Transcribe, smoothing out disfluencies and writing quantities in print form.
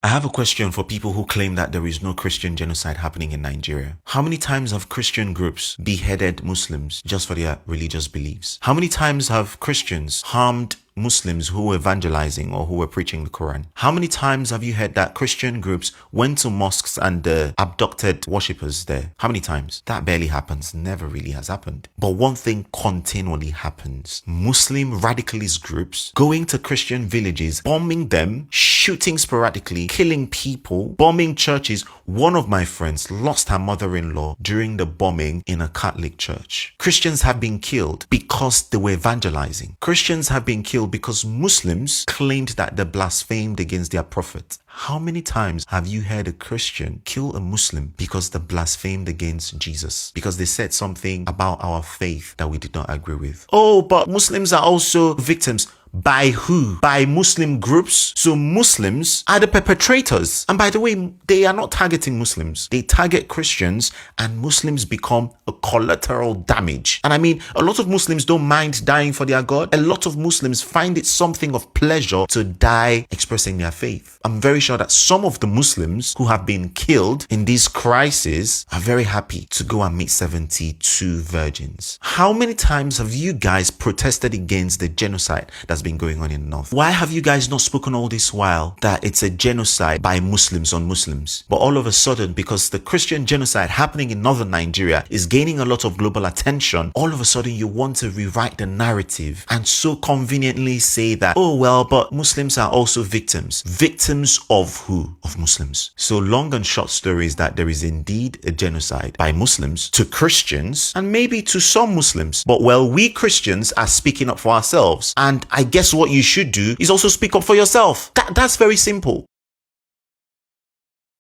I have a question for people who claim that there is no Christian genocide happening in Nigeria. How many times have Christian groups beheaded Muslims just for their religious beliefs? How many times have Christians harmed Muslims who were evangelizing or who were preaching the Quran? How many times have you heard that Christian groups went to mosques and abducted worshippers there? How many times? That barely happens. Never really has happened. But one thing continually happens. Muslim radicalist groups going to Christian villages, bombing them, shooting sporadically, killing people, bombing churches. One of my friends lost her mother-in-law during the bombing in a Catholic church. Christians have been killed because they were evangelizing. Christians have been killed because Muslims claimed that they blasphemed against their prophet. How many times have you heard a Christian kill a Muslim because they blasphemed against Jesus? Because they said something about our faith that we did not agree with. Oh, but Muslims are also victims. By who? By Muslim groups. So Muslims are the perpetrators. And by the way, they are not targeting Muslims. They target Christians, and Muslims become a collateral damage. And I mean, a lot of Muslims don't mind dying for their God. A lot of Muslims find it something of pleasure to die expressing their faith. I'm very sure that some of the Muslims who have been killed in these crises are very happy to go and meet 72 virgins. How many times have you guys protested against the genocide that's been going on in the north? Why have you guys not spoken all this while that it's a genocide by Muslims on Muslims? But all of a sudden, because the Christian genocide happening in northern Nigeria is gaining a lot of global attention, all of a sudden you want to rewrite the narrative and so conveniently say that, oh well, but Muslims are also victims. Victims of who? Of Muslims. So long and short story is that there is indeed a genocide by Muslims to Christians and maybe to some Muslims. But well, we Christians are speaking up for ourselves, and I guess what you should do is also speak up for yourself. That's very simple.